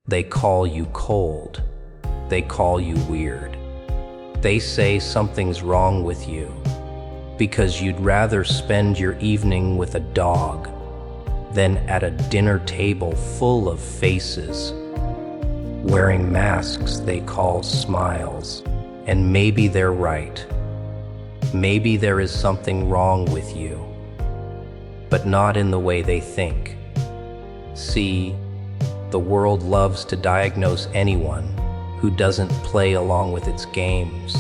They call you cold. They call you weird. They say something's wrong with you because you'd rather spend your evening with a dog than at a dinner table full of faces, wearing masks they call smiles. And maybe they're right. Maybe there is something wrong with you, but not in the way they think. See, the world loves to diagnose anyone who doesn't play along with its games.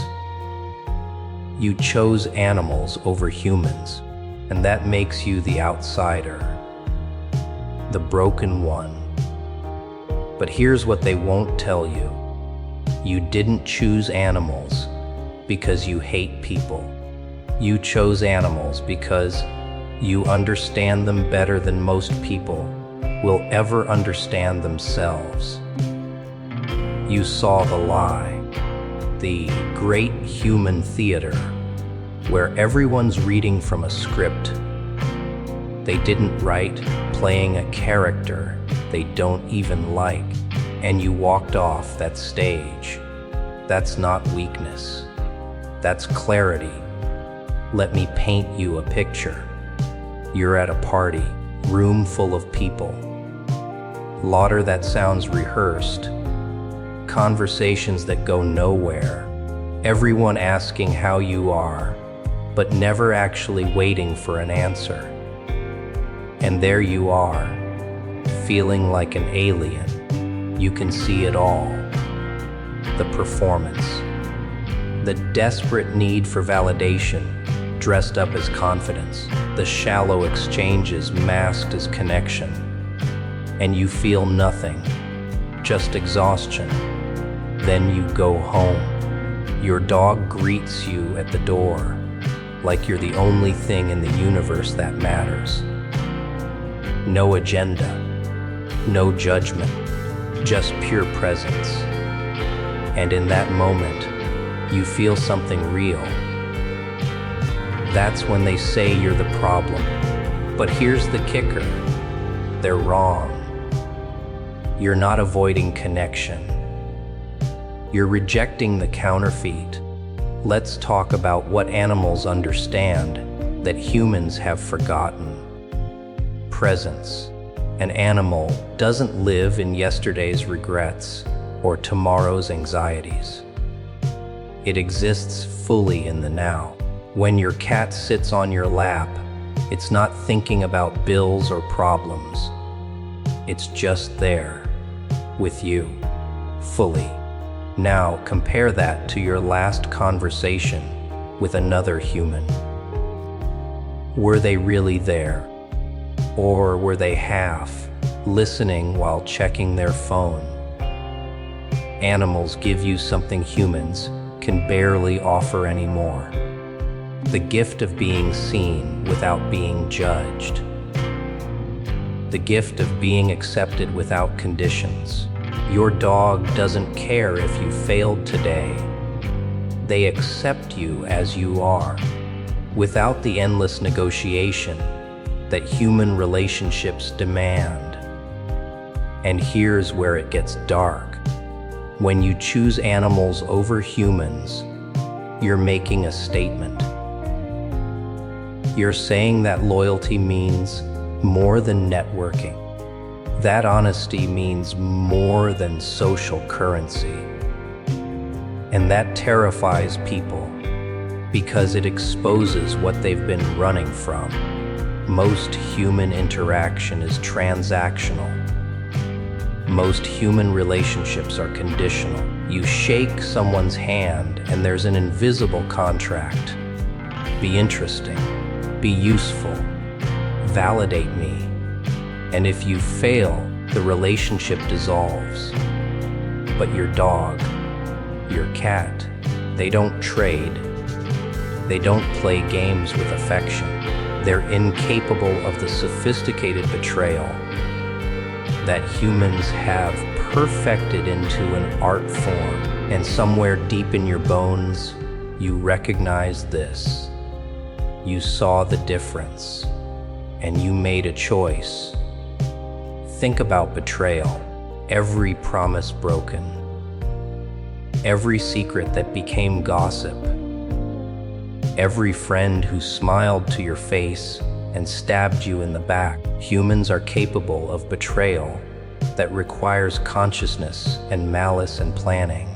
You chose animals over humans, and that makes you the outsider, the broken one. But here's what they won't tell you. You didn't choose animals because you hate people. You chose animals because you understand them better than most people will ever understand themselves. You saw the lie, the great human theater, where everyone's reading from a script they didn't write, playing a character they don't even like, and you walked off that stage. That's not weakness. That's clarity. Let me paint you a picture. You're at a party, room full of people. Laughter that sounds rehearsed. Conversations that go nowhere. Everyone asking how you are, but never actually waiting for an answer. And there you are, feeling like an alien. You can see it all. The performance. The desperate need for validation, dressed up as confidence. The shallow exchanges masked as connection. And you feel nothing, just exhaustion. Then you go home. Your dog greets you at the door, like you're the only thing in the universe that matters. No agenda, no judgment, just pure presence. And in that moment, you feel something real. That's when they say you're the problem. But here's the kicker. They're wrong. You're not avoiding connection. You're rejecting the counterfeit. Let's talk about what animals understand that humans have forgotten. Presence. An animal doesn't live in yesterday's regrets or tomorrow's anxieties. It exists fully in the now. When your cat sits on your lap, it's not thinking about bills or problems. It's just there, with you, fully. Now compare that to your last conversation with another human. Were they really there? Or were they half, listening while checking their phone? Animals give you something humans can barely offer anymore. The gift of being seen without being judged. The gift of being accepted without conditions. Your dog doesn't care if you failed today. They accept you as you are, without the endless negotiation that human relationships demand. And here's where it gets dark. When you choose animals over humans, you're making a statement. You're saying that loyalty means more than networking. That honesty means more than social currency. And that terrifies people because it exposes what they've been running from. Most human interaction is transactional. Most human relationships are conditional. You shake someone's hand and there's an invisible contract. Be interesting. Be useful. Validate me. And if you fail, the relationship dissolves. But your dog, your cat, they don't trade. They don't play games with affection. They're incapable of the sophisticated betrayal that humans have perfected into an art form. And somewhere deep in your bones, you recognize this. You saw the difference, and you made a choice. Think about betrayal. every promise broken, every secret that became gossip, every friend who smiled to your face and stabbed you in the back. Humans are capable of betrayal that requires consciousness and malice and planning.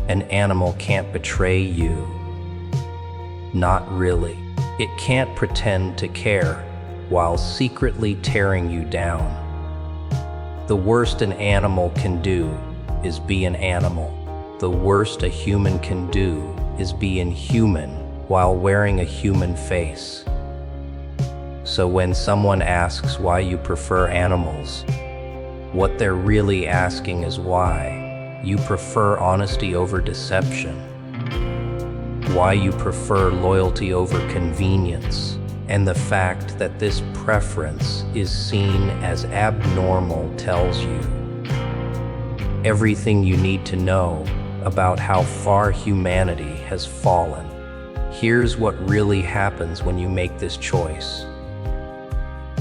An animal can't betray you. Not really. It can't pretend to care while secretly tearing you down. The worst an animal can do is be an animal. The worst a human can do is be inhuman while wearing a human face. So when someone asks why you prefer animals, what they're really asking is why you prefer honesty over deception, why you prefer loyalty over convenience, and the fact that this preference is seen as abnormal tells you everything you need to know about how far humanity has fallen. Here's what really happens when you make this choice.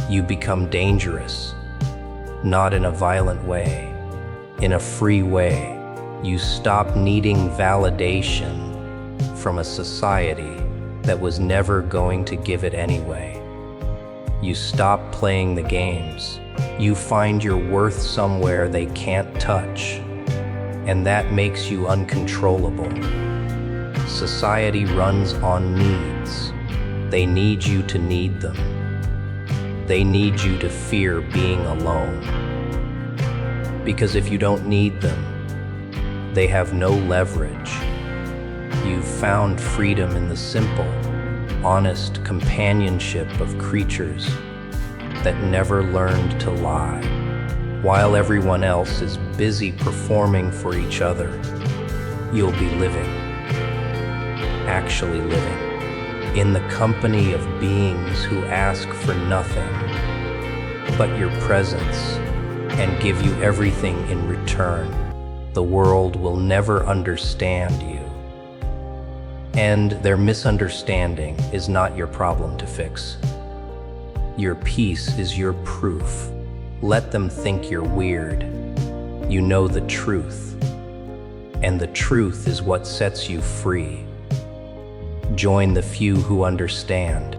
You become dangerous, not in a violent way, in a free way. You stop needing validation from a society that was never going to give it anyway. You stop playing the games. You find your worth somewhere they can't touch, and that makes you uncontrollable. Society runs on needs. They need you to need them. They need you to fear being alone. Because if you don't need them, they have no leverage. You've found freedom in the simple, honest companionship of creatures that never learned to lie. While everyone else is busy performing for each other, you'll be living, actually living, in the company of beings who ask for nothing but your presence and give you everything in return. The world will never understand you, and their misunderstanding is not your problem to fix. Your peace is your proof. Let them think you're weird. You know the truth, and the truth is what sets you free. Join the few who understand.